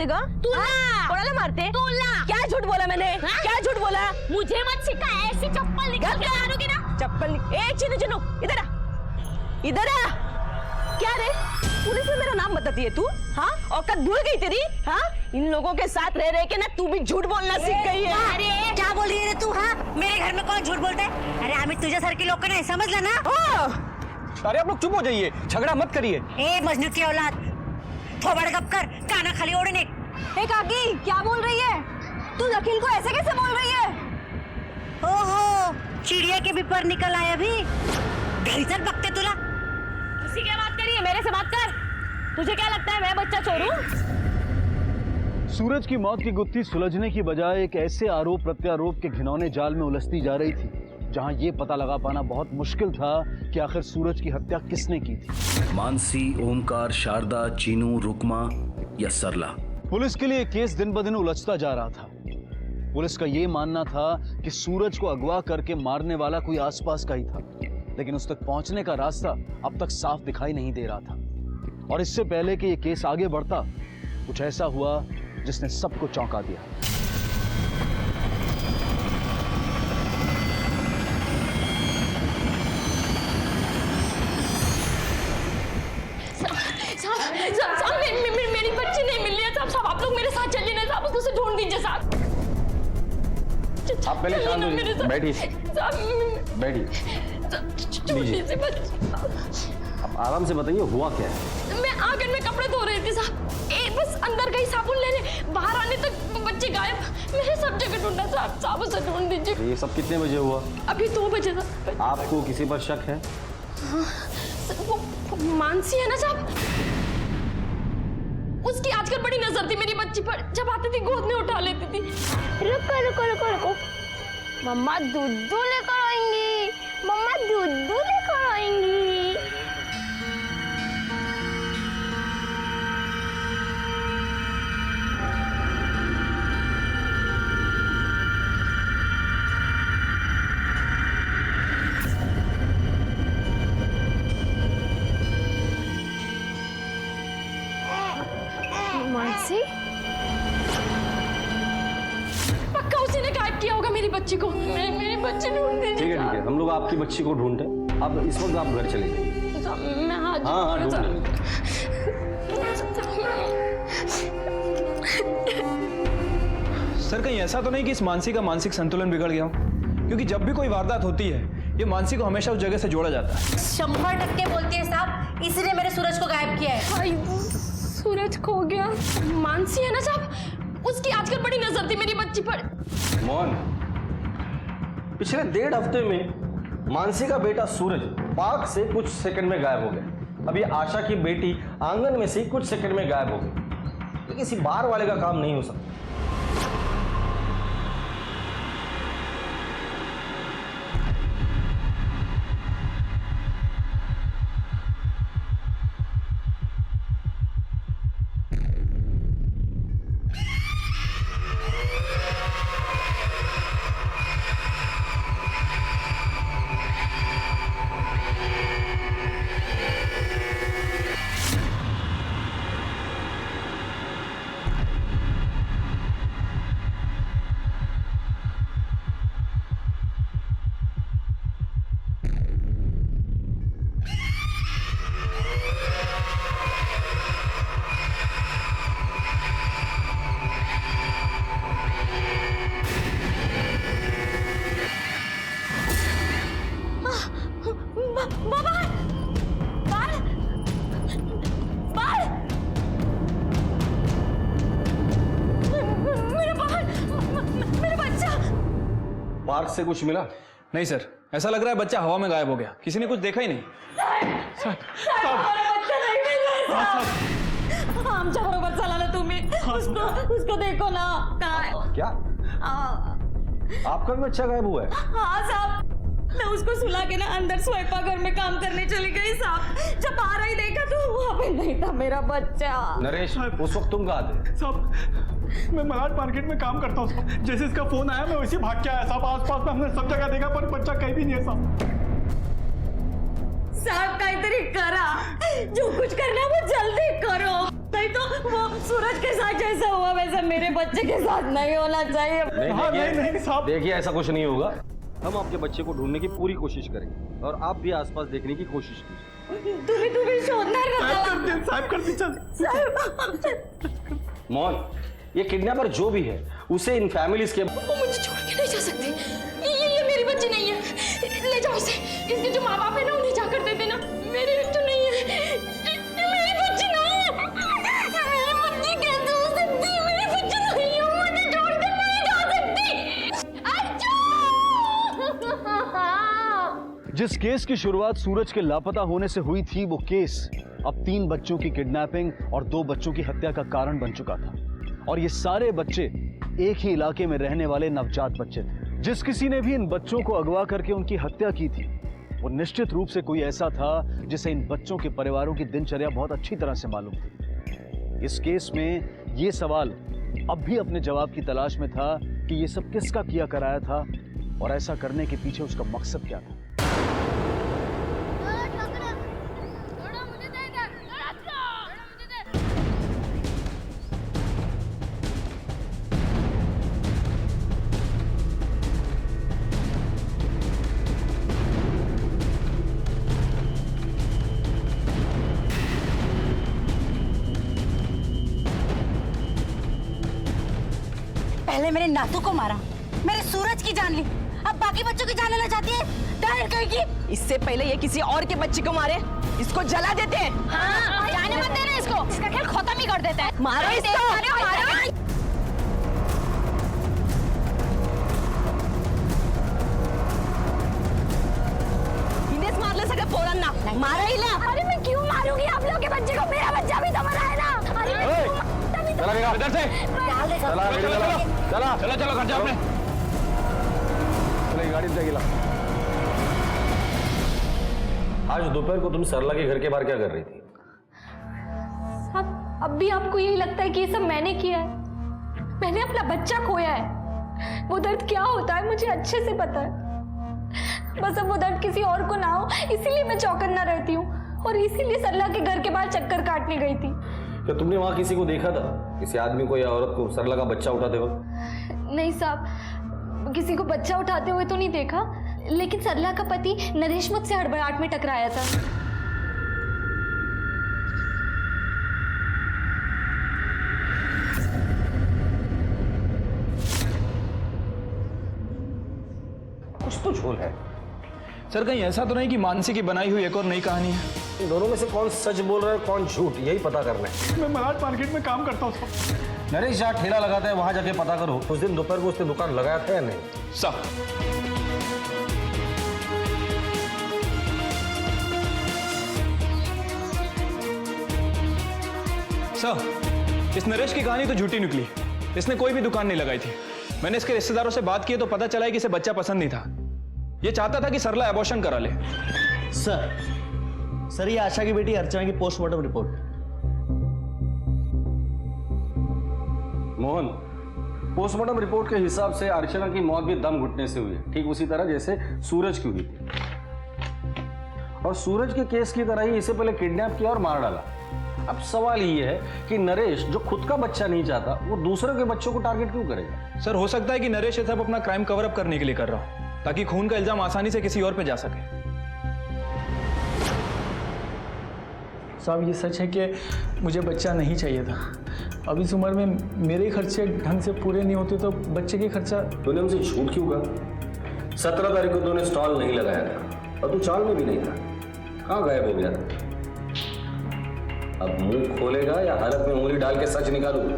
गा? तू ना कोणाला मारते? तू ना क्या झूठ बोला मैंने? क्या झूठ बोला? मुझे मत सिखा, ऐसी चप्पल निकाल के मारोगी ना। चप्पल ए चिन्नू चिन्नू इधर आ, इधर आ। क्या रे, पुलिस में मेरा नाम बताती है तू? हाँ, औकात भूल गई तेरी? हाँ, इन लोगों के साथ रह रहे के ना तू भी झूठ बोलना सीख गई है। अरे क्या बोल रही है तू? हाँ, मेरे घर में कौन झूठ बोलता है? अरे अमित तुझे सर के लोग नहीं समझ लेना। अरे आप लोग चुप हो जाइए, झगड़ा मत करिए। ए मजनू की औलाद, थोबड़ गप कर, काना खाली ओढ़ने। हे काकी, क्या बोल रही है तू? अखिल को ऐसे कैसे बोल रही है? ओहो, चिड़िया के भी पर निकल आया अभी। घर चल बकते तुला। उसी क्या बात करी है, मेरे से बात कर। तुझे क्या लगता है मैं बच्चा चोर हूँ? सूरज की मौत की गुत्थी सुलझने की बजाय एक ऐसे आरोप प्रत्यारोप के घिनौने जाल में उलझती जा रही थी जहां ये पता लगा पाना बहुत मुश्किल था कि आखिर सूरज की हत्या किसने की थी। मानसी, ओमकार, शारदा, चीनू, रुकमा या सरला। पुलिस के लिए केस दिन ब दिन उलझता जा रहा था। पुलिस का ये मानना था कि सूरज को अगवा करके मारने वाला कोई आसपास का ही था, लेकिन उस तक पहुंचने का रास्ता अब तक साफ दिखाई नहीं दे रहा था। और इससे पहले कि ये केस आगे बढ़ता, कुछ ऐसा हुआ जिसने सबको चौंका दिया। साहब, मेरी बच्ची नहीं मिल रही है साहब। आप लोग मेरे साथ चलिए ना साहब, उसे ढूंढ दीजिए साहब। आप पहले शांत हो जाइए, बैठिए बैठिए। अब आराम से बताइए हुआ क्या है? मैं आंगन में कपड़े धो रही थी साहब, बस अंदर गई साबुन लेने, बाहर आने तक बच्चे गायब। मैंने सब जगह ढूंढा साहब, साहब उसे ढूंढ दीजिए। ये सब कितने बजे हुआ? अभी 2 बजे साहब। आपको किसी पर शक है? हाँ, वो मानसी है ना साहब, उसकी आजकल बड़ी नजर थी मेरी बच्ची पर। जब आती थी गोद में उठा लेती थी। रुको रुको रुको रुको, मम्मा दूध लेकर आएंगी, मम्मा दूध लेकर आएंगी। मानसी, पक्का उसी ने गायब किया होगा मेरी बच्ची को। मेरी बच्ची ढूंढ दीजिए। ठीक है, हम लोग आपकी बच्ची को ढूंढते हैं। अब इस वक्त आप घर चले जाइए। मैं हाथ हाँ ढूंढ लेंगे। सर कहीं ऐसा तो नहीं कि इस मानसी का मानसिक संतुलन बिगड़ गया हो? क्योंकि जब भी कोई वारदात होती है ये मानसी को हमेशा उस जगह से जोड़ा जाता है। 100% बोलती है साहब, इसीलिए मेरे सूरज को गायब किया है। सूरज खो गया। मानसी है ना साहब, उसकी आजकल बड़ी नजर थी मेरी बच्ची पर। मोहन, पिछले 1.5 हफ्ते में मानसी का बेटा सूरज पार्क से कुछ सेकंड में गायब हो गया। अभी आशा की बेटी आंगन में से कुछ सेकंड में गायब हो गई। ये किसी बाहर वाले का काम नहीं हो सकता। पार्क से कुछ मिला? नहीं सर, ऐसा लग रहा है बच्चा हवा में गायब हो गया। किसी ने कुछ देखा ही नहीं। आमच्या बरोबर चला ना तुम्ही। उसको देखो ना। क्या आपका भी बच्चा गायब हुआ है? हाँ साहब, मैं उसको सुला के ना अंदर स्वयंपाक घर में काम करने चली गई साहब। जब बाहर ही देखा तो वहाँ पे नहीं था मेरा बच्चा। नरेश, उस वक्त तुम कहाँ थे? साहब मैं मलाड मार्केट में काम करता हूँ साहब। जैसे इसका फोन आया मैं वैसे भाग के आया साहब। आसपास में हमने सब जगह देखा पर बच्चा कहीं भी नहीं है साहब। साहब काहीतरी करा, जो कुछ करना है वो जल्दी करो, नहीं तो वो सूरज के साथ जैसा हुआ वैसा मेरे बच्चे के साथ नहीं होना चाहिए। हाँ नहीं साहब, देखिए ऐसा कुछ नहीं होगा। हम आपके बच्चे को ढूंढने की पूरी कोशिश करेंगे और आप भी आसपास देखने की कोशिश कीजिए। तुम्ही शोधणार का? साहब कर दीजिए। मोहन, ये किडनैपर जो भी है उसे इन फैमिलीज के वो मुझे छोड़ के नहीं जा सकते। ये मेरी बच्ची नहीं है, ले जाओ इसे। इसके जो माँ बाप है ना उन्हें जाकर दे देना। मेरी बच्ची नहीं है, मेरी बच्ची नहीं है, मेरी बच्ची कैसे हो सकती है? मेरी बच्ची नहीं है, मुझे छोड़ के नहीं जा सकती। अच्छा! जिस केस की शुरुआत सूरज के लापता होने से हुई थी, वो केस अब 3 बच्चों की किडनैपिंग और 2 बच्चों की हत्या का कारण बन चुका था। और ये सारे बच्चे एक ही इलाके में रहने वाले नवजात बच्चे थे। जिस किसी ने भी इन बच्चों को अगवा करके उनकी हत्या की थी, वो निश्चित रूप से कोई ऐसा था जिसे इन बच्चों के परिवारों की दिनचर्या बहुत अच्छी तरह से मालूम थी। इस केस में ये सवाल अब भी अपने जवाब की तलाश में था कि ये सब किसका किया कराया था और ऐसा करने के पीछे उसका मकसद क्या था। पहले मेरे नातू को मारा, मेरे सूरज की जान ली, अब बाकी बच्चों की जान लेना चाहती है। डायल करेगी। इससे पहले ये किसी और के बच्चे को मारे, इसको जला देते हैं। हाँ, जाने मत देना इसको, इसका खेल खत्म ही कर देते हैं। मारो इसको, मारो। हिनेच मारले सगळ्या पोरांना, मारा हिला। अरे मैं क्यों मारूंगी आप लोग के बच्चे को? मेरा बच्चा भी तो मरा है ना। अरे चला बेटा, इधर से डाल दे। चला बेटा, चला चलो चलो घर जाओ अपने। चलो गाड़ी से गिला। आज दोपहर को तुम सरला के घर के बाहर क्या कर रही थी? अब भी आपको यही लगता है कि ये सब मैंने किया है? मैंने अपना बच्चा खोया है। वो दर्द क्या होता है मुझे अच्छे से पता है। बस अब वो दर्द किसी और को ना हो, इसीलिए मैं चौकन्ना रहती हूँ और इसीलिए सरला के घर के बाहर चक्कर काटने गई थी। क्या तुमने वहां किसी को देखा था, किसी आदमी को या औरत को सरला का बच्चा उठाते वक्त? नहीं साहब, किसी को बच्चा उठाते हुए तो नहीं देखा, लेकिन सरला का पति नरेश मुझसे हड़बड़ाहट में टकराया था। कुछ तो झोल है। सर कहीं ऐसा तो नहीं कि मानसी की बनाई हुई एक और नई कहानी है? इन दोनों में से कौन सच बोल रहा है कौन झूठ, यही पता करना है। मैं मलाड मार्केट में काम करता हूँ। नरेश जहाँ ठेला लगाता है वहां जाके पता करो उस दिन दोपहर को उसने दुकान लगाया था या नहीं। सब सर, इस नरेश की कहानी तो झूठी निकली। इसने कोई भी दुकान नहीं लगाई थी। मैंने इसके रिश्तेदारों से बात की तो पता चला है कि इसे बच्चा पसंद नहीं था। ये चाहता था कि सरला एबॉर्शन करा ले। सर ये आशा की बेटी अर्चना की postmortem report. Mohan, postmortem report के हिसाब से अर्चना की मौत भी दम घुटने से हुई है, ठीक उसी तरह जैसे सूरज की हुई थी। और सूरज के केस की तरह ही इसे पहले किडनैप किया और मार डाला। अब सवाल ये है कि नरेश जो खुद का बच्चा नहीं चाहता, वो दूसरों के बच्चों को टारगेट क्यों करेगा? सर हो सकता है कि नरेश ये सब अपना क्राइम कवर अप करने के लिए कर रहा हो, ताकि खून का इल्जाम आसानी से किसी और पे जा सके। साहब ये सच है कि मुझे बच्चा नहीं चाहिए था। अब इस उम्र में मेरे खर्चे ढंग से पूरे नहीं होते तो बच्चे के खर्चा। तूने उनसे झूठ क्यों कहा? 17 तारीख को तूने स्टॉल नहीं लगाया था और तू चाल में भी नहीं था। कहाँ गायब हो गया था? अब मुंह खोलेगा या हालत में उंगली डाल के सच निकालूंगा?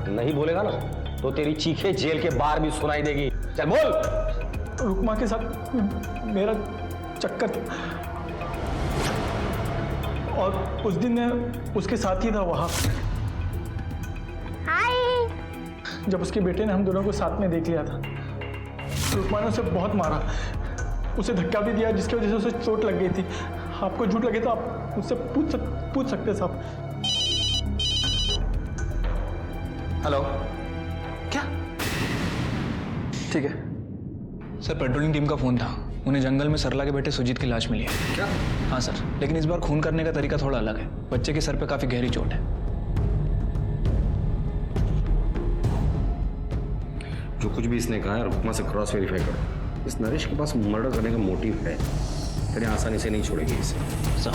नहीं बोलेगा ना तो तेरी चीखें जेल के बाहर भी सुनाई देगी। चल बोल। रुकमा के साथ मेरा चक्कर था और उस दिन मैं उसके साथ ही था वहां। हाय। जब उसके बेटे ने हम दोनों को साथ में देख लिया था, रुकमा ने उसे बहुत मारा, उसे धक्का भी दिया जिसकी वजह से उसे चोट लग गई थी। आपको झूठ लगे तो आप मुझसे पूछ सकते साहब। हेलो, क्या? ठीक है, सर पेट्रोलिंग टीम का फोन था, उन्हें जंगल में सरला के बेटे सुजीत की लाश मिली है। क्या? हाँ सर, लेकिन इस बार खून करने का तरीका थोड़ा अलग है। बच्चे के सर पे काफी गहरी चोट है। जो कुछ भी इसने कहा है रुकमा से क्रॉस वेरीफाई करो। इस नरेश के पास मर्डर करने का मोटिव है, इतने आसानी से नहीं छोड़ेगी इसे। सर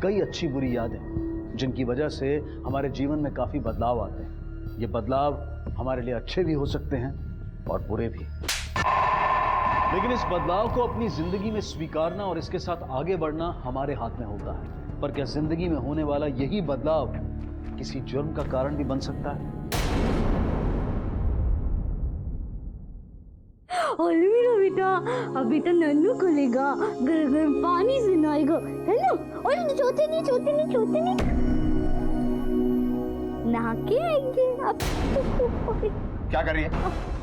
कई अच्छी बुरी यादें जिनकी वजह से हमारे जीवन में काफी बदलाव आते हैं। ये बदलाव हमारे लिए अच्छे भी हो सकते हैं और बुरे भी, लेकिन इस बदलाव को अपनी जिंदगी में स्वीकारना और इसके साथ आगे बढ़ना हमारे हाथ में होता है। पर क्या जिंदगी में होने वाला यही बदलाव किसी जुर्म का कारण भी बन सकता है? अलवीरा बेटा, अभी तो नन्नू खुलेगा, घर घर पानी सुनाएगा, है ना? और छोटे नहीं नहा के आएंगे अब। क्या कर रही है?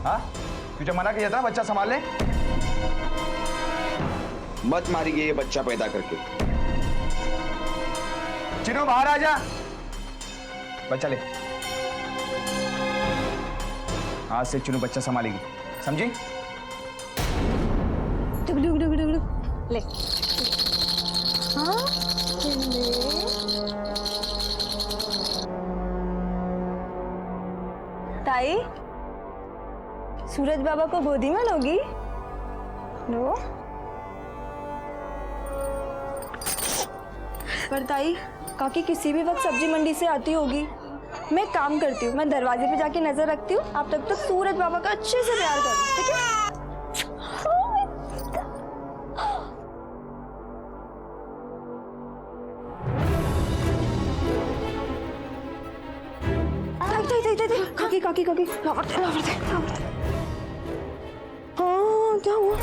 हाँ, तुझे मना किया था बच्चा संभाल ले। मत मारिए ये बच्चा पैदा करके। चिनो बाहर आ जा, बच्चा ले। आज से चिनो बच्चा संभालेगी, समझी? ले। हाँ, ताई, सूरज बाबा को गोदी में लोगी? लो। पर ताई, काकी किसी भी वक्त सब्जी मंडी से आती होगी। मैं काम करती हूँ, मैं दरवाजे पे जाके नजर रखती हूँ। आप तब तक सूरज बाबा का अच्छे से प्यार करो, ठीक है? काकी हाँ, क्या हुआ?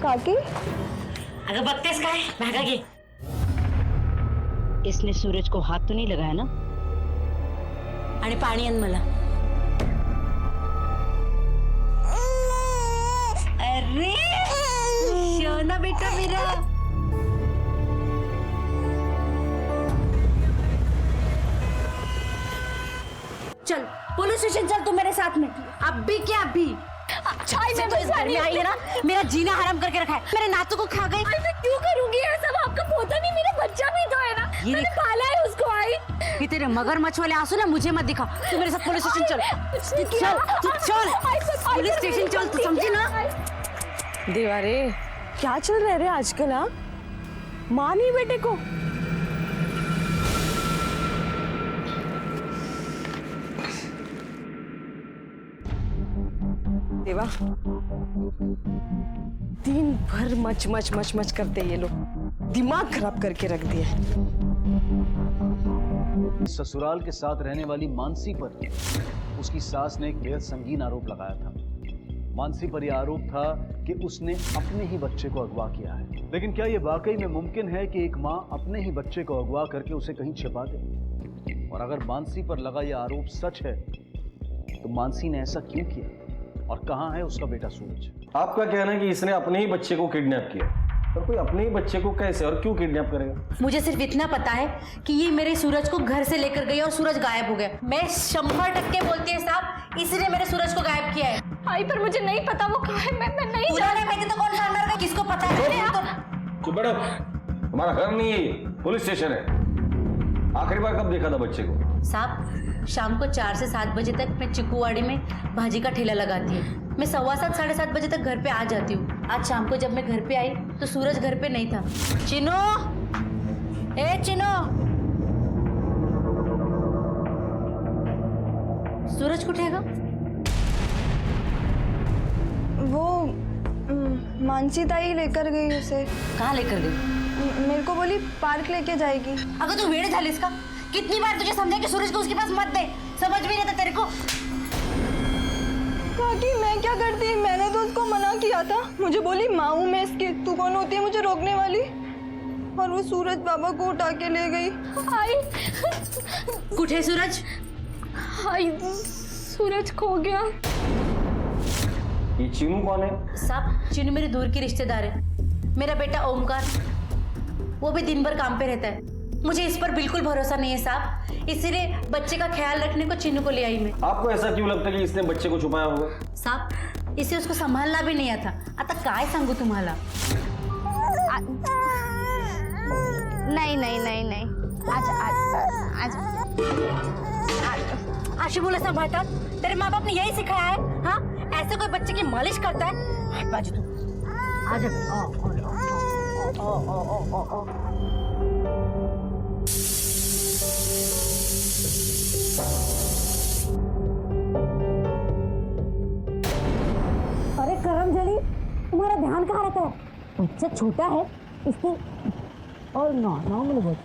काकी अगर बत्तीस का है भागा के। इसने सूरज को हाथ तो नहीं लगाया ना? आणि पाणी आण मला। अरे शोना बेटा मेरा। चल पुलिस स्टेशन चल, तू मेरे साथ में। अब भी क्या अभी? मैं तो इस घर में आई है ना, मेरा जीना हराम करके रखा है। मेरे नातू को खा गई। मैं क्यों करूंगी ऐसा? आपका पोता नहीं, मेरा बच्चा भी तो है ना। मैंने पाला है उसको। आई ये तेरे मगरमच्छ वाले आंसू ना मुझे मत दिखा। तू मेरे साथ पुलिस स्टेशन चल। चल पुलिस स्टेशन चल, तू समझी ना? देवारे, क्या चल रहा है रे आजकल? हाँ, माँ नहीं बेटे को। देवा, दिन भर मच करते ये लोग, दिमाग खराब करके रख दिया। ससुराल के साथ रहने वाली मानसी पर उसकी सास ने एक बेहद संगीन आरोप लगाया था। मानसी पर यह आरोप था कि उसने अपने ही बच्चे को अगवा किया है। लेकिन क्या यह वाकई में मुमकिन है कि एक माँ अपने ही बच्चे को अगवा करके उसे कहीं छिपा दे? और अगर मानसी पर लगा यह आरोप सच है तो मानसी ने ऐसा क्यों किया और कहाँ है उसका बेटा सूरज? आपका कहना है कि इसने अपने ही बच्चे को किडनैप किया, पर कोई अपने ही बच्चे को कैसे और क्यों किडनैप करेगा? मुझे सिर्फ इतना पता है कि ये मेरे सूरज को घर से लेकर गई और सूरज गायब हो गया। मैं 100% बोलती है साहब, इसने मेरे सूरज को गायब किया है। आई पर मुझे नहीं पता वो कहाँ है। मैं नहीं जानती तो कौन जानता है? किसको पता है? चुप बैठो, हमारा घर नहीं है, पुलिस स्टेशन है। आखिरी बार कब देखा था बच्चे को? साहब, शाम को 4 से 7 बजे तक मैं चिकुवाड़ी में भाजी का ठेला लगाती हूँ। मैं 7:15 साढ़े 7 बजे तक घर पे आ जाती हूँ। आज शाम को जब मैं घर पे आई तो सूरज घर पे नहीं था। चिनो, ए चिनो, सूरज उठेगा? वो मानसी ताई लेकर गई उसे। कहाँ लेकर गई? मेरे को बोली पार्क लेके जाएगी। अगर तू वेड़ झाली इसका, कितनी बार तुझे समझा कि सूरज को उसके पास मत दे, समझ भी नहीं था तेरे को। काकी मैं क्या करती, मैंने तो उसको मना किया था। मुझे बोली माँ हूँ मैं इसकी, तू कौन होती है मुझे रोकने वाली? और वो सूरज बाबा को उठा के ले गई। आई कुठे सूरज? आई सूरज खो गया। ये चीनू कौन है? साहब चीनू मेरी दूर की रिश्तेदार है। मेरा बेटा ओमकार, वो भी दिन भर काम पे रहता है। मुझे इस पर बिल्कुल भरोसा नहीं है साहब, इसीलिए बच्चे का ख्याल रखने को चीनू को ले आई मैं। आपको ऐसा क्यों लगता है कि इसने बच्चे को छुपाया होगा? साहब इसे उसको संभालना भी नहीं आता। आता काय सांगू तुम्हाला? नहीं नहीं नहीं नहीं आज आशी बोले संभालतात? तेरे माँ बाप ने यही सिखाया है? हाँ, ऐसे कोई बच्चे की मालिश करता है? हट बाजू तू। आज अरे करमजली, तुम्हारा ध्यान कहाँ रहता है? बच्चा छोटा है, इसको और नॉर्मल बोल।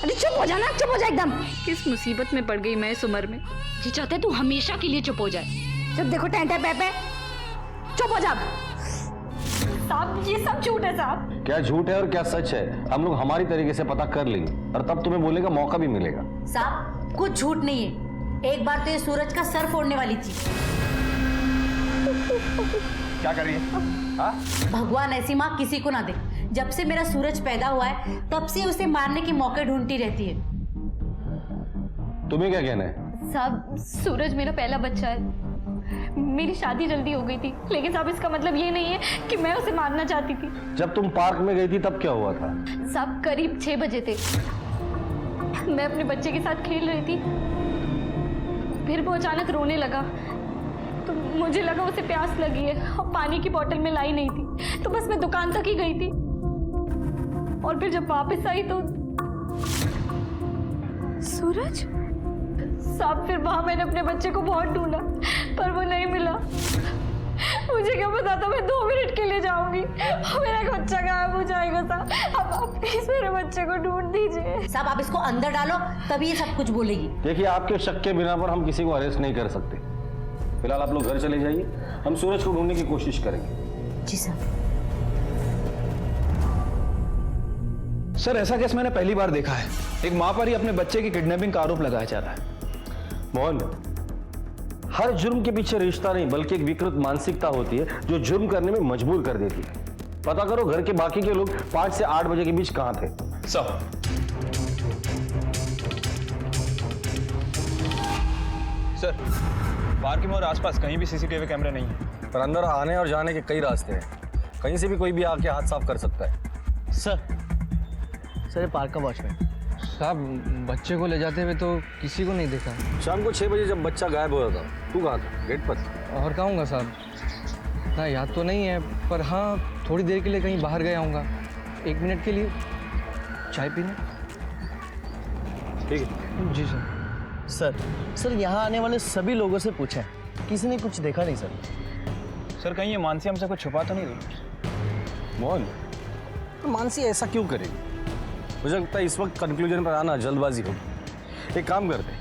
अरे चुप हो जाना, चुप हो जा एकदम। किस मुसीबत में पड़ गई मैं इस उम्र में? जी चाहते तू हमेशा के लिए चुप हो जाए। जब देखो टेंटे पे चुप हो जा। साहब ये सब झूठ है साहब। क्या झूठ है और क्या सच है, हम लोग हमारी तरीके से पता कर लेंगे और तब तुम्हें बोलने का मौका भी मिलेगा। साहब कुछ झूठ नहीं है। एक बार तो ये सूरज का सर फोड़ने वाली थी। क्या कर रही है? हाँ? भगवान ऐसी माँ किसी को ना दे। जब से मेरा सूरज पैदा हुआ है तब से उसे मारने के मौके ढूंढती रहती है। तुम्हें क्या कहना है? साहब सूरज मेरा पहला बच्चा है। मेरी शादी जल्दी हो गई थी, लेकिन साहब इसका मतलब ये नहीं है कि मैं उसे मारना चाहती थी। जब तुम पार्क में गई थी तब क्या हुआ था? साहब करीब 6 बजे थे। मैं अपने बच्चे के साथ खेल रही थी, फिर वो अचानक रोने लगा तो मुझे लगा उसे प्यास लगी है और पानी की बोतल में लाई नहीं थी, तो बस मैं दुकान तक ही गई थी। और फिर जब वापस आई तो सूरज साहब, फिर वहां मैंने अपने बच्चे को बहुत ढूंढा पर वो नहीं मिला। मुझे क्या पता था मैं 2 मिनट के लिए जाऊंगी और मेरा बच्चा गायब हो जाएगा। साहब अब आप प्लीज मेरे बच्चे को ढूंढ दीजिए। साहब आप इसको अंदर डालो तभी ये सब कुछ बोलेगी। देखिए आपके शक के बिना पर हम किसी को अरेस्ट नहीं कर सकते। फिलहाल आप लोग घर चले जाइए, हम सूरज को ढूंढने की कोशिश करेंगे। जी साहब। सर ऐसा केस मैंने पहली बार देखा है। एक माँ पर ही अपने बच्चे की किडनैपिंग का आरोप लगाया जा रहा है। मोहन, हर जुर्म के पीछे रिश्ता नहीं बल्कि एक विकृत मानसिकता होती है जो जुर्म करने में मजबूर कर देती है। पता करो घर के बाकी के लोग 5 से 8 बजे के बीच कहां थे। सर पार्क में और आसपास कहीं भी सीसीटीवी कैमरे नहीं है। पर अंदर आने और जाने के कई रास्ते हैं, कहीं से भी कोई भी आके हाथ साफ कर सकता है। सर पार्क का वॉचमैन साहब, बच्चे को ले जाते हुए तो किसी को नहीं देखा। शाम को 6 बजे जब बच्चा गायब हो रहा था, तू कहाँ था? गेट पर। और कहूँगा साहब, ना याद तो नहीं है, पर हाँ थोड़ी देर के लिए कहीं बाहर गया हूँगा, 1 मिनट के लिए चाय पीने। ठीक है। जी सर। सर यहाँ आने वाले सभी लोगों से पूछा है, किसी ने कुछ देखा नहीं सर। सर कहीं ये मानसी हमसे कुछ छुपा तो नहीं रही? मोहन, मानसी ऐसा क्यों करेगी? मुझे लगता है इस वक्त कंक्लूजन पर आना जल्दबाजी होगी। एक काम करते हैं,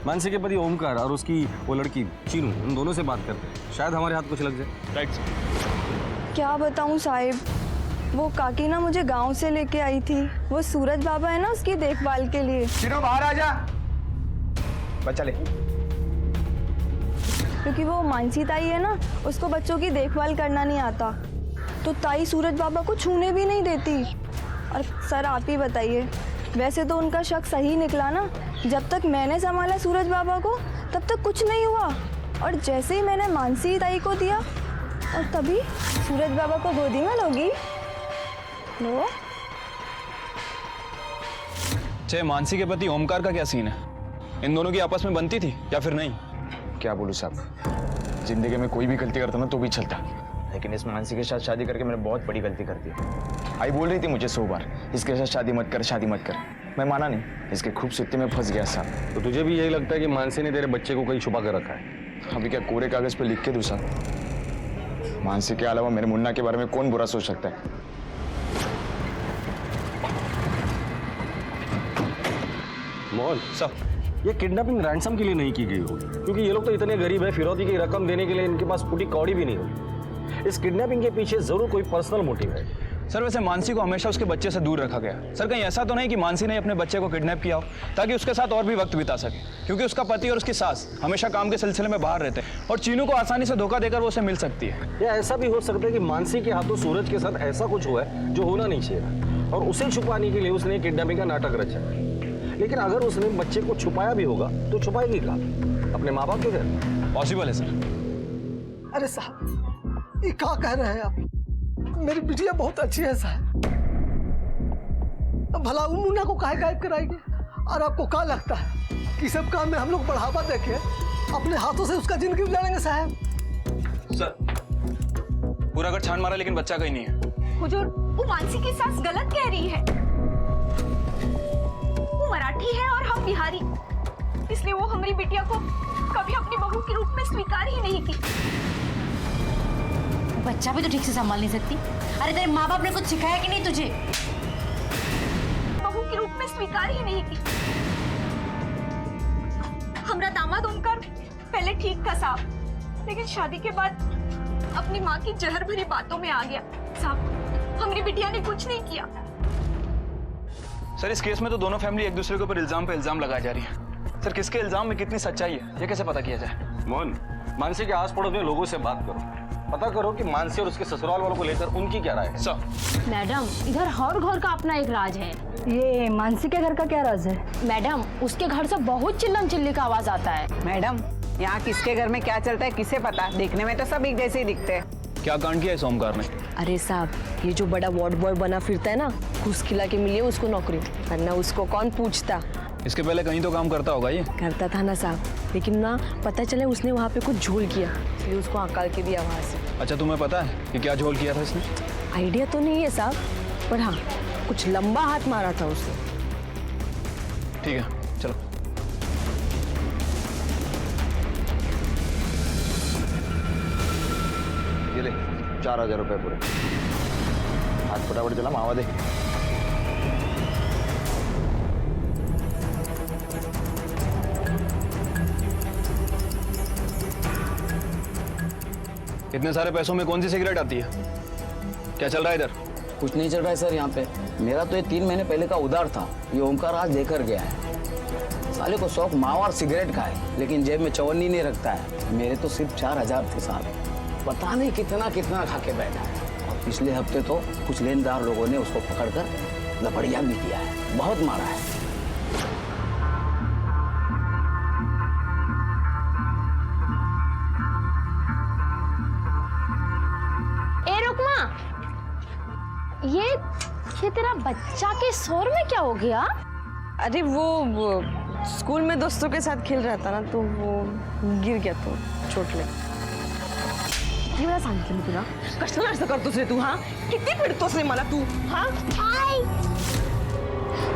मानसी के पति ओमकार और उसकी वो लड़की चीनू, उन दोनों से बात करते हैं, शायद हमारे हाथ कुछ लग जाए। Right sir. क्या बताऊं साहिब, वो काकी ना मुझे गांव से लेके आई थी। वो सूरज बाबा है ना, उसकी देखभाल के लिए। चीनू बाहर आ जा, बच्चा ले। क्योंकि वो मानसी ताई है ना, उसको बच्चों की देखभाल करना नहीं आता, तो ताई सूरज बाबा को छूने भी नहीं देती। और सर आप ही बताइए, वैसे तो उनका शक सही निकला ना। जब तक मैंने संभाला सूरज बाबा को तब तक कुछ नहीं हुआ, और जैसे ही मैंने मानसी ताई को दिया और तभी सूरज बाबा को गोदी में लोगी। लो चाहे मानसी के पति ओमकार का क्या सीन है? इन दोनों की आपस में बनती थी या फिर नहीं? क्या बोलूं साहब, जिंदगी में कोई भी गलती करता ना तो भी चलता, लेकिन इस मानसी के साथ शादी करके मैंने बहुत बड़ी गलती कर दी। आई बोल रही थी मुझे 100 बार इसके साथ शादी मत कर, शादी मत कर। मैं माना नहीं, इसके खूबसूरती में फंस गया साहब। तो तुझे भी यही लगता है कि मानसी ने तेरे बच्चे को कहीं छुपा कर रखा है? अभी क्या कोरे कागज पे लिख के दूँ साहब? मानसी के अलावा मेरे मुन्ना के बारे में कौन बुरा सोच सकता है? मोहन साहब, ये किडनैपिंग रैंसम के लिए नहीं की गई होगी, क्योंकि ये लोग तो इतने गरीब है, फिरौती की रकम देने के लिए इनके पास फूटी कौड़ी भी नहीं होगी। इस किडनैपिंग के पीछे जरूर कोई पर्सनल मोटिव है। सर वैसे मानसी को हमेशा उसके बच्चे से दूर रखा गया। सर कहीं ऐसा तो नहीं कि मानसी ने अपने बच्चे को किडनैप किया हो ताकि उसके साथ और भी वक्त बिता सके, क्योंकि उसका पति और उसकी सास हमेशा काम के सिलसिले में बाहर रहते हैं और चीनू को आसानी से धोखा देकर वो उसे मिल सकती है। या ऐसा भी हो सकता है कि मानसी के हाथों सूरज के साथ ऐसा कुछ हुआ है जो होना नहीं चाहिए और उसे छुपाने के लिए उसने किडनैपिंग का नाटक रचा है। लेकिन अगर उसने बच्चे को छुपाया भी होगा तो छुपाएगी कहाँ? अपने माँ बाप के घर? पॉसिबल है सर। अरे साहब ये क्या कह रहे हैं आप? मेरी बिटिया बहुत अच्छी है साहब। भला उन मुन्ना को काहे गायब कराएंगे? और आपको क्या लगता है कि सब काम में हम लोग बढ़ावा देके अपने हाथों से उसका जिंदगी उजाड़ेंगे साहब? सर पूरा घर छान मारा लेकिन बच्चा कहीं नहीं है। हुजूर, वो मानसी की सास गलत कह रही है। वो मराठी है और हम बिहारी, इसलिए वो हमारी बिटिया को कभी अपनी बहू के रूप में स्वीकार ही नहीं की। बच्चा भी तो ठीक से संभाल नहीं सकती। अरे तेरे माँ बाप ने कुछ सिखाया कि नहीं तुझे? बहू के रूप में स्वीकार ही नहीं की। हमारा दामाद ओमकार पहले ठीक था साहब, लेकिन शादी के बाद अपनी माँ की जहर भरी बातों में आ गया साहब। हमारी बिटिया ने कुछ नहीं किया। सर इस केस में तो दोनों फैमिली एक दूसरे के ऊपर इल्जाम पे इल्जाम लगाई जा रही है। सर किसके इल्जाम में कितनी सच्चाई है ये कैसे पता किया जाए? मोहन, मानसी के आस पड़ोस में लोगों से बात करो, पता करो कि मानसी और उसके ससुराल वालों को लेकर उनकी क्या राय है। सर मैडम, इधर हर घर का अपना एक राज है। ये मानसी के घर का क्या राज है? मैडम, उसके घर से बहुत चिल्लम चिल्ली का आवाज आता है। मैडम, यहाँ किसके घर में क्या चलता है किसे पता? देखने में तो सब एक जैसे ही दिखते हैं। क्या कांड किया है ओमकार ने? अरे साहब, ये जो बड़ा वार्ड बॉय बना फिरता है ना, घूस खिला के मिली है उसको नौकरी, वरना उसको कौन पूछता। इसके पहले कहीं तो काम करता होगा ये। करता था ना साहब, लेकिन ना पता चले उसने वहाँ पे कुछ झोल किया, इसलिए उसको हकाल के दिया वहाँ से। अच्छा तुम्हें पता है कि क्या झोल किया था इसने? आइडिया तो नहीं है साहब, पर हाँ कुछ लंबा हाथ मारा था उसने। ठीक है चलो। ये ले 4000 रुपए पूरे। हाथ फटाफट चला, मावा दे। इतने सारे पैसों में कौन सी सिगरेट आती है? क्या चल रहा है इधर? कुछ नहीं चल रहा है सर यहाँ पे। मेरा तो ये 3 महीने पहले का उधार था, ये ओमकार आज देकर गया है। साले को शौक मावा और सिगरेट का है, लेकिन जेब में चवन्नी नहीं रखता है। मेरे तो सिर्फ 4000 थे साहब, पता नहीं कितना कितना खा के बैठा है। और पिछले हफ्ते तो कुछ लेनदार लोगों ने उसको पकड़कर लपड़िया भी दिया है, बहुत मारा है। ये तेरा बच्चा के शोर में क्या हो गया? अरे वो स्कूल में दोस्तों के साथ खेल रहा था ना, तो वो गिर गया तो चोट लगी। किती वेळा सांगितलं मी तुला, कशाला असं करतोस रे तू? हाँ किती पिडतोस रे मला तू? हाँ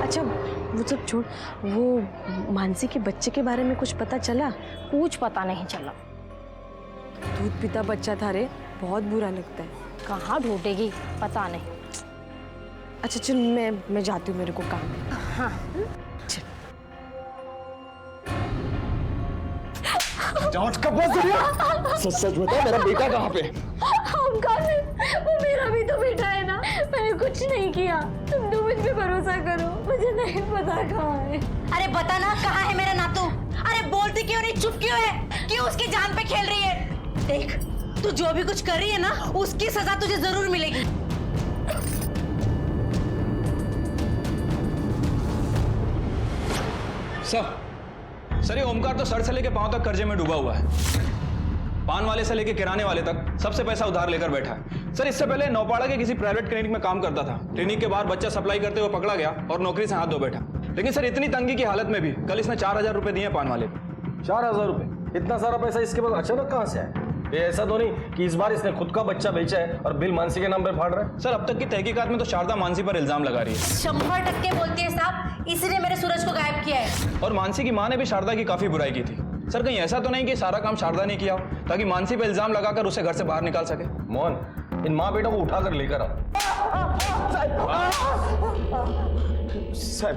अच्छा वो सब छोड़, वो मानसी के बच्चे के बारे में कुछ पता चला? कुछ पता नहीं चला। दूध पीता बच्चा था रे, बहुत बुरा लगता है। कहाँ ढूंढेगी पता नहीं। अच्छा चल मैं जाती हूँ, मेरे को काम है। हाँ चल। जांच कब बंद करिए? सच बता, मेरा बेटा कहाँ पे? वो मेरा भी तो बेटा है ना, मैंने कुछ नहीं किया। तुम दो मुझ पे भरोसा करो, मुझे नहीं पता कहाँ है। अरे बता ना कहाँ है मेरा नातू? अरे बोलती क्यों नहीं, चुप क्यों है? क्यों उसकी जान पे खेल रही है? देख तू जो भी कुछ कर रही है ना, उसकी सजा तुझे जरूर मिलेगी। सर ये ओमकार तो सर से लेके पांव तक कर्जे में डूबा हुआ है। पान वाले से लेके किराने वाले तक सबसे पैसा उधार लेकर बैठा है। सर इससे पहले नौपाड़ा के किसी प्राइवेट क्लिनिक में काम करता था। क्लिनिक के बाहर बच्चा सप्लाई करते हुए पकड़ा गया और नौकरी से हाथ धो बैठा। लेकिन सर इतनी तंगी की हालत में भी कल इसने 4000 रुपए दिए पान वाले को। 4000 रुपए? इतना सारा पैसा इसके पास अचानक कहाँ से आया? ये ऐसा तो नहीं कि इस बार इसने खुद का बच्चा बेचा है और बिल मानसी के नाम पे फाड़ रहा है? सर अब तक की तहकीकात में तो शारदा मानसी पर इल्जाम लगा रही है। 100% बोलती है साहब, इसीलिए मेरे सूरज को गायब किया है। और मानसी की माँ ने भी शारदा की काफी बुराई की थी। सर कहीं ऐसा तो नहीं कि सारा काम शारदा ने किया हो ताकि मानसी पर इल्जाम लगाकर उसे घर से बाहर निकाल सके? मोहन, इन माँ बेटों को उठाकर लेकर आओ। साहब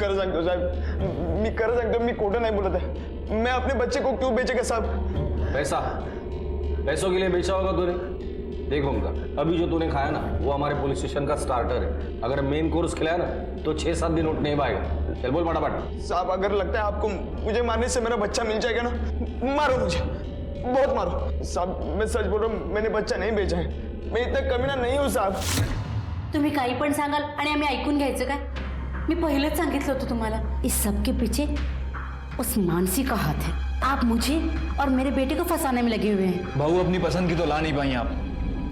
कर सांगतो साहब, मी कर सांगतो, मी खोटं नाही बोलत आहे। मैं अपने बच्चे को क्यों बेचेगा साहब? पैसा, पैसों के लिए बेचा होगा तूने? देख ओमकार, अभी जो तूने खाया ना वो हमारे पुलिस स्टेशन का स्टार्टर है। अगर मेन कोर्स खिलाया ना तो 6-7 दिन उठ नहीं पाएगा। चल बोल फटाफट। साहब अगर लगता है आपको मुझे मारने से मेरा बच्चा मिल जाएगा ना, मारो मुझे, बहुत मारो। साहब मैं सच बोल रहा हूँ, मैंने बच्चा नहीं बेचा है, मैं इतना कमीना नहीं हूँ साहब। तुम्ही काही पण सांगाल आणि आम्ही ऐकून घ्यायचं काय? मी पहिलेच सांगितलं होतं तुम्हाला, इस सब के पीछे उस मानसी का हाथ है। आप मुझे और मेरे बेटे को फंसाने में लगे हुए हैं। बहू अपनी पसंद की तो ला नहीं पाई आप,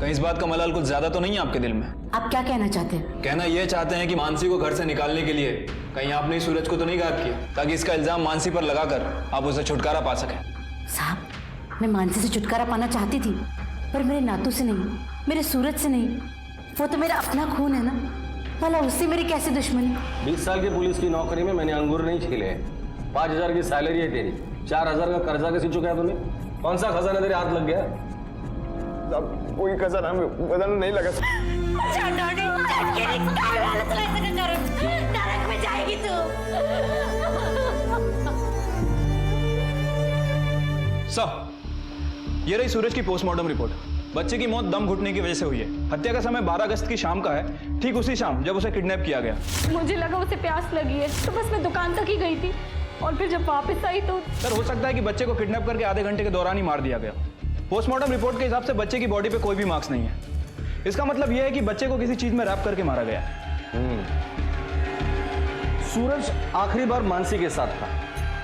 कहीं इस बात का मलाल कुछ ज्यादा तो नहीं है आपके दिल में? आप क्या कहना चाहते हैं? कहना ये चाहते हैं कि मानसी को घर से निकालने के लिए कहीं आपने सूरज को तो नहीं गायब किया, ताकि इसका इल्जाम मानसी पर लगाकर आप उसे छुटकारा पा सकें। साहब, मैं मानसी से छुटकारा पाना चाहती थी, पर मेरे नातू से नहीं, मेरे सूरज से नहीं। वो तो मेरा अपना खून है ना, भला उससे मेरी कैसे दुश्मनी? 20 साल की पुलिस की नौकरी में मैंने अंगूर नहीं छीले हैं। 5,000 की सैलरी है तेरी, 4,000 का कर्जा कैसे चुकाया तूने? कौन सा खजाना तेरे हाथ लग गया? साहब कोई खजाना में बदलने नहीं लगा। नरक में जाएगी तू। सर, ये रही सूरज की पोस्टमार्टम रिपोर्ट। बच्चे की मौत दम घुटने की वजह से हुई है। हत्या का समय 12 अगस्त की शाम का है, ठीक उसी शाम जब उसे किडनैप किया गया। मुझे लगा उसे प्यास लगी है तो बस मैं दुकान तक ही गई थी, और फिर जब वापस आई तो सर हो सकता है कि बच्चे को किडनैप करके आधे घंटे के दौरान ही मार दिया गया। पोस्टमार्टम रिपोर्ट के हिसाब से बच्चे की बॉडी पे कोई भी मार्क्स नहीं है। इसका मतलब यह है कि बच्चे को किसी चीज में रैप करके मारा गया है। सूरज आखिरी बार मानसी के साथ था,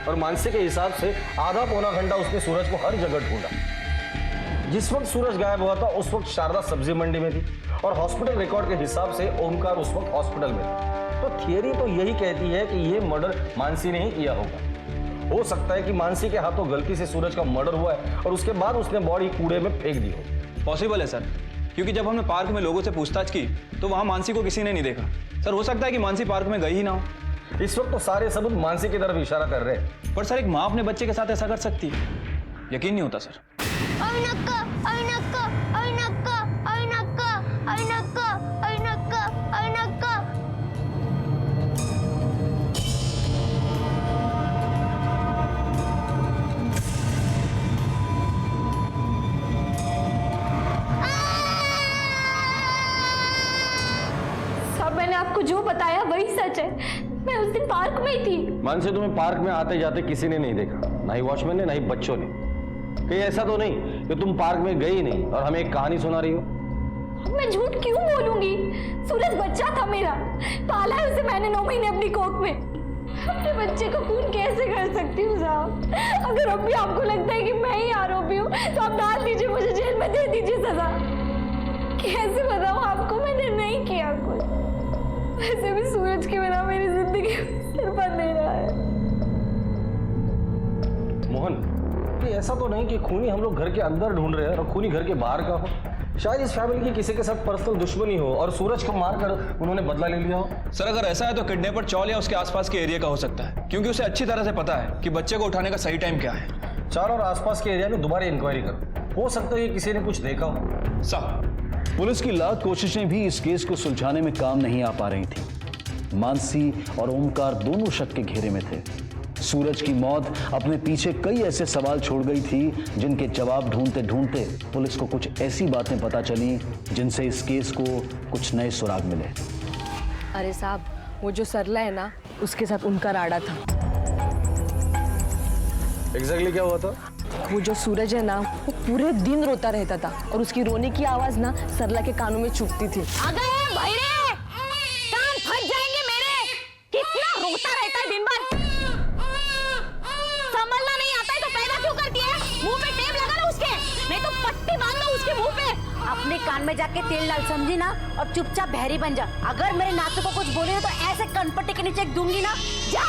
और मानसी के हिसाब से आधा पौना घंटा उसने सूरज को हर जगह ढूंढा। जिस वक्त सूरज गायब हुआ था उस वक्त शारदा सब्जी मंडी में थी, और हॉस्पिटल रिकॉर्ड के हिसाब से ओमकार उस वक्त हॉस्पिटल में था। तो थियरी तो यही कहती है कि ये मर्डर मानसी ने ही किया होगा। हो सकता है कि मानसी के हाथों गलती से सूरज का मर्डर हुआ है और उसके बाद उसने बॉडी कूड़े में फेंक दी हो। पॉसिबल है सर, क्योंकि जब हमने पार्क में लोगों से पूछताछ की तो वहां मानसी को किसी ने नहीं देखा। सर हो सकता है कि मानसी पार्क में गई ही ना हो। इस वक्त तो सारे सबूत मानसी की तरफ इशारा कर रहे हैं। पर सर एक माँ अपने बच्चे के साथ ऐसा कर सकती है? यकीन नहीं होता सर। सब मैंने आपको जो बताया वही सच है। मैं उस दिन पार्क में ही थी। मानसी तुम्हें पार्क में आते जाते किसी ने नहीं देखा, ना ही वॉचमैन ने, ना ही बच्चों ने। कहीं ऐसा तो नहीं कि तुम पार्क में गई नहीं और हमें एक कहानी सुना रही हो? मैं झूठ क्यों बोलूंगी? सूरज बच्चा था मेरा, पाला है उसे मैंने 9 महीने अपनी कोख में। अपने बच्चे को खून कैसे कर सकती हूँ साहब? अगर अब भी आपको लगता है कि मैं ही आरोपी हूँ तो आप डाल दीजिए, मुझे जेल में दे दीजिए सजा। कैसे बताऊँ आपको, मैंने नहीं किया कुछ। वैसे भी सूरज के बिना मेरी जिंदगी सिर पर नहीं रहा है। मोहन, ये ऐसा तो नहीं कि खूनी हम लोग घर के अंदर ढूंढ रहे हैं और खूनी घर के बाहर का हो। शायद इस फैमिली की किसी के साथ पर्सनल दुश्मनी हो और सूरज को मारकर उन्होंने बदला ले लिया हो। सर अगर ऐसा है तो किडनैपर चौल या उसके आसपास के एरिया का हो सकता है, क्योंकि उसे अच्छी तरह से पता है कि बच्चे को उठाने का सही टाइम क्या है। चार और आसपास के एरिया में दोबारा इंक्वायरी करो, हो सकता है कि किसी ने कुछ देखा हो। सर पुलिस की लाख कोशिशें भी इस केस को सुलझाने में काम नहीं आ पा रही थी। मानसी और ओमकार दोनों शक के घेरे में थे। सूरज की मौत अपने पीछे कई ऐसे सवाल छोड़ गई थी जिनके जवाब ढूंढते ढूंढते पुलिस को कुछ ऐसी बातें पता चली जिनसे इस केस को कुछ नए सुराग मिले। अरे साहब, वो जो सरला है ना, उसके साथ उनका राड़ा था। एग्जैक्टली क्या हुआ था? वो जो सूरज है ना, वो पूरे दिन रोता रहता था और उसकी रोने की आवाज ना सरला के कानों में चुभती थी। अगर भैरे कान फट जाएंगे मेरे, कितना रोता रहता है दिन भर। संभलना नहीं आता है तो पैदा क्यों करती है? मुंह पे टेप लगा लो उसके, नहीं तो पट्टी बांध लो उसके मुंह पे। अपने कान में जाके तेल डाल, समझी ना, और चुपचाप बहरी बन जा। अगर मेरे नातू को कुछ बोले तो ऐसे कनपट्टी के नीचे दूंगी ना, जा।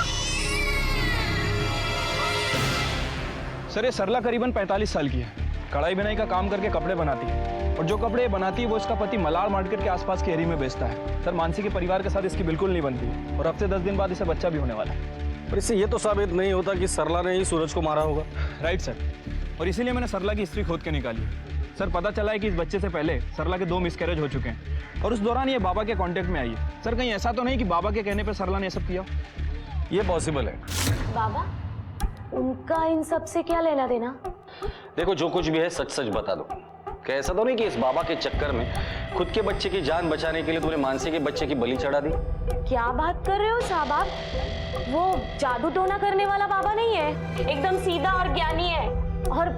सर ये सरला करीबन 45 साल की है, कढ़ाई बुनाई का काम करके कपड़े बनाती है, और जो कपड़े बनाती है वो इसका पति मलाड़ मार्केट के आसपास के एरिया में बेचता है। सर मानसी के परिवार के साथ इसकी बिल्कुल नहीं बनती है, और हफ्ते 10 दिन बाद इसे बच्चा भी होने वाला है। पर इससे ये तो साबित नहीं होता कि सरला ने ही सूरज को मारा होगा। राइट सर, और इसीलिए मैंने सरला की हिस्ट्री खोद के निकाली। सर पता चला है कि इस बच्चे से पहले सरला के 2 मिसकैरेज हो चुके हैं, और उस दौरान ये बाबा के कांटेक्ट में आई है। सर कहीं ऐसा तो नहीं कि बाबा के कहने पर सरला ने सब किया? ये पॉसिबल है। बाबा, उनका इन सब से क्या लेना देना? देखो जो कुछ भी है सच सच बता दो। क्या ऐसा तो नहीं कि इस बाबा के चक्कर में खुद के बच्चे की जान बचाने के लिए तुमने मानसी के बच्चे की बलि चढ़ा दी? क्या बात कर रहे हो साहब आप? वो जादू टोना करने वाला बाबा नहीं है, एकदम सीधा और ज्ञानी है। और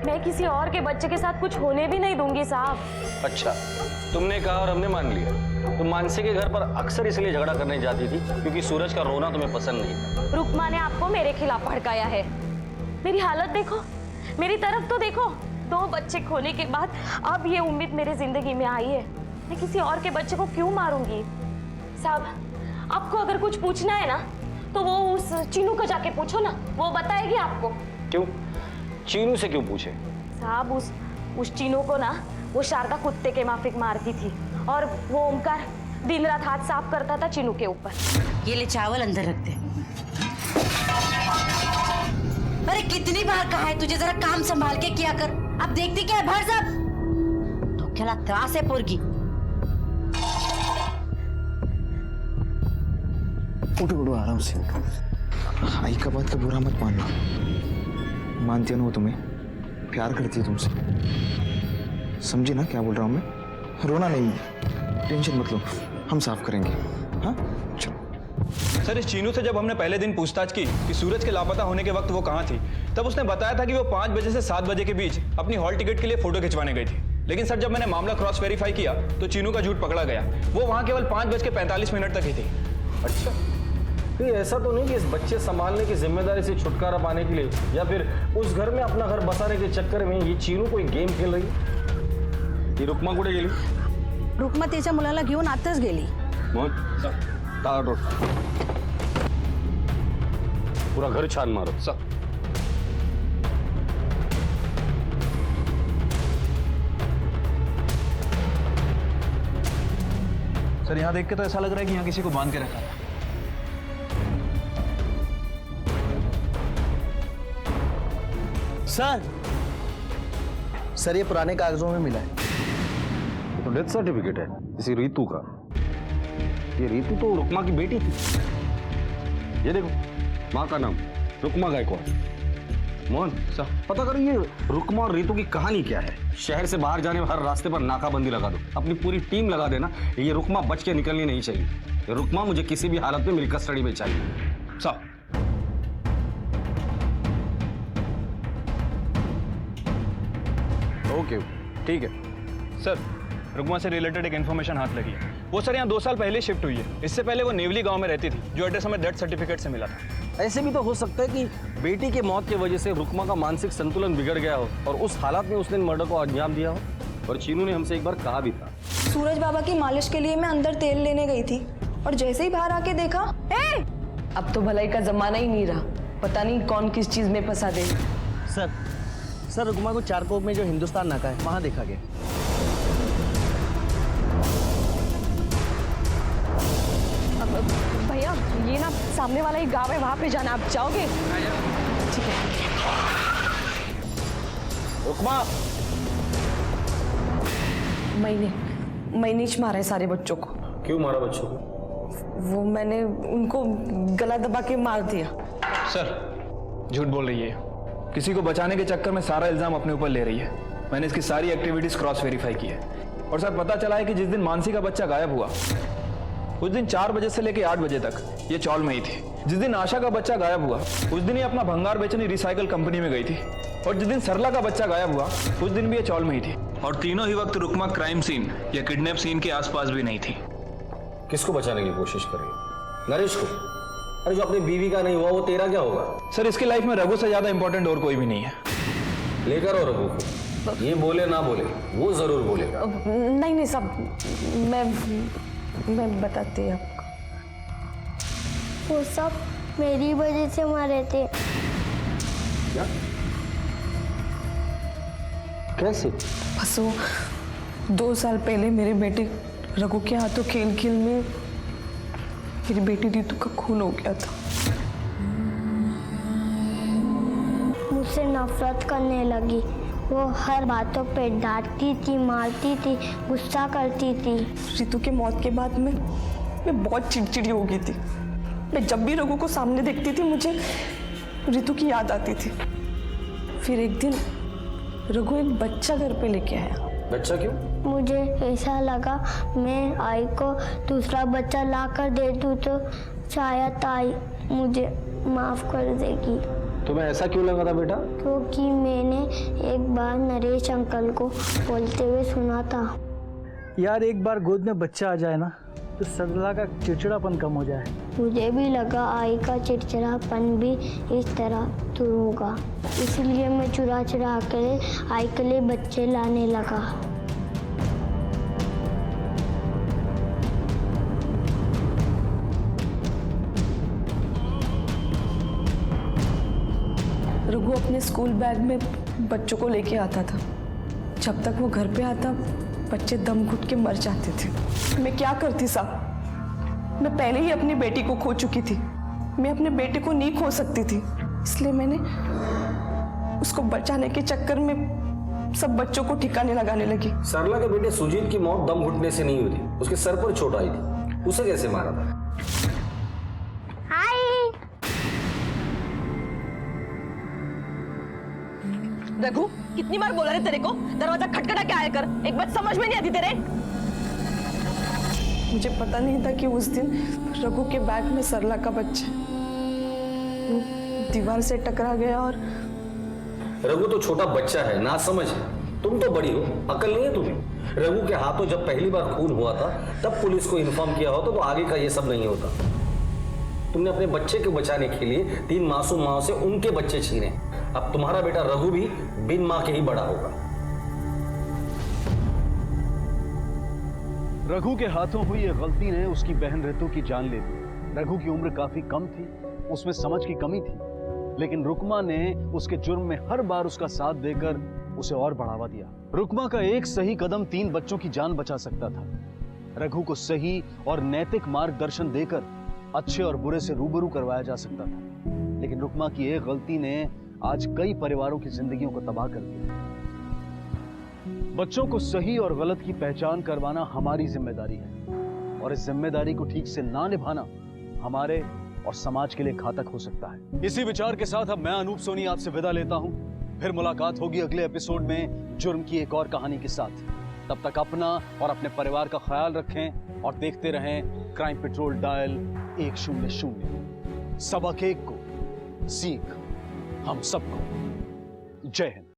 मैं किसी और के बच्चे के साथ कुछ होने भी नहीं दूंगी साहब। अच्छा, तुमने कहा और हमने मान लिया। तुम मानसी के घर पर अक्सर इसलिए झगड़ा करने जाती थी क्योंकि सूरज का रोना तुम्हें पसंद नहीं था। रुकमा ने आपको मेरे खिलाफ भड़काया है। मेरी हालत देखो, मेरी तरफ तो देखो। 2 बच्चे खोने के बाद अब ये उम्मीद मेरी जिंदगी में आई है। मैं किसी और के बच्चे को क्यों मारूंगी? साहब, आपको अगर कुछ पूछना है ना तो वो उस चीनू को जाके पूछो ना, वो बताएगी आपको। क्यों? चीनू से क्यों पूछे? साहब, उस चीनू को ना वो शारदा कुत्ते के माफिक मारती थी और वो ओमकार दिन रात हाथ साफ करता था चीनू के ऊपर। ये ले चावल अंदर रख दे। अरे कितनी बार कहा है तुझे जरा काम संभाल के किया कर। अब देखती क्या है भर सब तो क्या त्रास है पुरगी। उठो उठो आराम से। आई का बात का बुरा मत मानना, मानती है ना वो तुम्हें, प्यार करती है तुमसे। समझी ना क्या बोल रहा हूँ मैं? रोना नहीं, टेंशन मत लो, हम साफ करेंगे। हाँ चलो। सर, इस चीनू से जब हमने पहले दिन पूछताछ की कि सूरज के लापता होने के वक्त वो कहाँ थी, तब उसने बताया था कि वो 5 बजे से 7 बजे के बीच अपनी हॉल टिकट के लिए फोटो खिंचवाने गई थी। लेकिन सर, जब मैंने मामला क्रॉस वेरीफाई किया तो चीनू का झूठ पकड़ा गया। वो वहाँ केवल 5:45 तक ही थी। अच्छा, तो ऐसा तो नहीं कि इस बच्चे संभालने की जिम्मेदारी से छुटकारा पाने के लिए या फिर उस घर में अपना घर बसाने के चक्कर में ये चीनू कोई गेम खेल रही? ये रुक्मा कुठे गेली? रुक्मा तिच्या मुलाला घेऊन आताच गेली। मग ताबडतोब पूरा घर छान मारो। सर, यहाँ देख के तो ऐसा लग रहा है कि यहाँ किसी को बांध के रखा है। सर ये पुराने कागजों में मिला है। तो डेथ सर्टिफिकेट है इसी रीतू का। ये रीतू तो रुक्मा की बेटी थी। ये देखो, माँ का नाम रुक्मा गायकवाड़। मोहन साहब, पता करो ये रुक्मा और रीतू की कहानी क्या है। शहर से बाहर जाने में हर रास्ते पर नाकाबंदी लगा दो, अपनी पूरी टीम लगा देना। ये रुक्मा बच के निकलनी नहीं चाहिए। ये रुक्मा मुझे किसी भी हालत में मेरी कस्टडी में चाहिए। साहब, ओके, ठीक है सर। रुक्मा से रिलेटेड एक इन्फॉर्मेशन हाथ लगी है। वो सर यहाँ 2 साल पहले शिफ्ट हुई है। इससे पहले वो नेवली गांव में रहती थी, जो एड्रेस हमें डेथ सर्टिफिकेट से मिला था। ऐसे भी तो हो सकता है कि बेटी के मौत की वजह से रुक्मा का मानसिक संतुलन बिगड़ गया हो और उस हालत में उसने मर्डर को अंजाम दिया हो। और चीनू ने हमसे एक बार कहा भी था। सूरज बाबा की मालिश के लिए मैं अंदर तेल लेने गई थी और जैसे ही बाहर आके देखा, अब तो भलाई का जमाना ही नहीं रहा, पता नहीं कौन किस चीज में फंसा दे। सर रुक्मा को चारकोप में जो हिंदुस्तान नाका है वहां देखा गया। भैया, ये ना सामने वाला ही गांव है, वहां पे जाना। आप जाओगे? ठीक है। रुक्मा, मैंने ही मारा है सारे बच्चों को। क्यों मारा बच्चों को? वो मैंने उनको गला दबा के मार दिया। सर, झूठ बोल रही है। किसी को बचाने के चक्कर में सारा इल्जाम अपने ऊपर ले रही है। मैंने इसकी सारी एक्टिविटीज क्रॉस वेरीफाई की है और सर, पता चला है कि जिस दिन मानसी का बच्चा गायब हुआ उस दिन 4 बजे से लेकर 8 बजे तक ये चौल में ही थी। जिस दिन आशा का बच्चा गायब हुआ उस दिन ये अपना भंगार बेचने रिसाइकल कंपनी में गई थी। और जिस दिन सरला का बच्चा गायब हुआ उस दिन भी ये चौल में ही थी। और तीनों ही वक्त रुक्मा क्राइम सीन या किडनैप सीन के आसपास भी नहीं थी। किसको बचाने की कोशिश कर रही है? नरेश को? अरे जो अपनी बीवी का नहीं हुआ वो तेरा क्या होगा? सर, इसकी लाइफ में रघु से ज्यादा इंपॉर्टेंट और कोई भी नहीं है। लेकर और रघु को, ये बोले ना बोले वो जरूर बोलेगा। नहीं सब मैं बताती हूँ आपको। वो सब मेरी वजह से मरे थे। क्या? कैसे? बस वो 2 साल पहले मेरे बेटे रघु के हाथों खेल खेल में मेरी बेटी रीतू का खून हो गया था। मुझसे नफरत करने लगी। वो हर बातों पे डांटती थी, मारती थी, गुस्सा करती थी। रीतू के मौत के बाद मैं बहुत चिड़चिड़ी हो गई थी। मैं जब भी रघु को सामने देखती थी मुझे रीतू की याद आती थी। फिर एक दिन रघु एक बच्चा घर पे लेके आया। अच्छा क्यों? मुझे ऐसा लगा मैं आई को दूसरा बच्चा ला कर दे दूँ तो शायद आई मुझे माफ कर देगी। तुम्हें ऐसा क्यों लगा था बेटा? क्योंकि मैंने एक बार नरेश अंकल को बोलते हुए सुना था। यार एक बार गोद में बच्चा आ जाए ना तो सरला का चिड़चिड़ापन कम हो जाए। मुझे भी लगा आई का चिड़चिड़ापन भी इस तरह दूर होगा, इसलिए मैं चुरा चुरा के आई के लिए बच्चे लाने लगा। रघु अपने स्कूल बैग में बच्चों को लेके आता था। जब तक वो घर पे आता बच्चे दम घुट के मर जाते थे। मैं क्या करती साहब, मैं पहले ही अपनी बेटी को खो चुकी थी। मैं अपने बेटे को नहीं खो सकती थी, इसलिए मैंने उसको बचाने के चक्कर में सब बच्चों को ठिकाने लगाने लगी। सरला के बेटे सुजीत की मौत दम घुटने से नहीं हुई थी, उसके सर पर चोट आई थी। उसे कैसे मारा था? रघु कितनी बार बोला रे तेरे को दरवाजा खटखटा के आया कर, एक बात समझ में नहीं आती तेरे? मुझे पता नहीं था कि उस दिन रघु के बैग में सरला का बच्चा दीवार से टकरा गया। और रघु तो छोटा बच्चा है, ना समझ है। तुम तो बड़ी हो, अकल नहीं है तुम्हें। रघु के हाथों जब पहली बार खून हुआ था तब पुलिस को इन्फॉर्म किया होता तो आगे का ये सब नहीं होता। तुमने अपने बच्चे को बचाने के लिए 3 मासूम माओं से उनके बच्चे छीने। अब तुम्हारा बेटा रघु भी बिन मां के ही बड़ा होगा। रघु के हाथों हुई ये गलती ने उसकी बहन रितु की जान ले ली। रघु की उम्र काफी कम थी, उसमें समझ की कमी थी, लेकिन रुकमा ने उसके जुर्म में हर बार उसका साथ देकर उसे और बढ़ावा दिया। रुकमा का एक सही कदम 3 बच्चों की जान बचा सकता था। रघु को सही और नैतिक मार्गदर्शन देकर अच्छे और बुरे से रूबरू करवाया जा सकता था, लेकिन रुकमा की एक गलती ने आज कई परिवारों की जिंदगियों को तबाह कर दिया। बच्चों को सही और गलत की पहचान करवाना हमारी जिम्मेदारी है, और इस जिम्मेदारी को ठीक से ना निभाना हमारे और समाज के लिए घातक हो सकता है। इसी विचार के साथ अब मैं अनूप सोनी आपसे विदा लेता हूं। फिर मुलाकात होगी अगले एपिसोड में जुर्म की एक और कहानी के साथ। तब तक अपना और अपने परिवार का ख्याल रखें और देखते रहें क्राइम पेट्रोल डायल 100। सबक एक को सीख हम सबको। जय हिंद।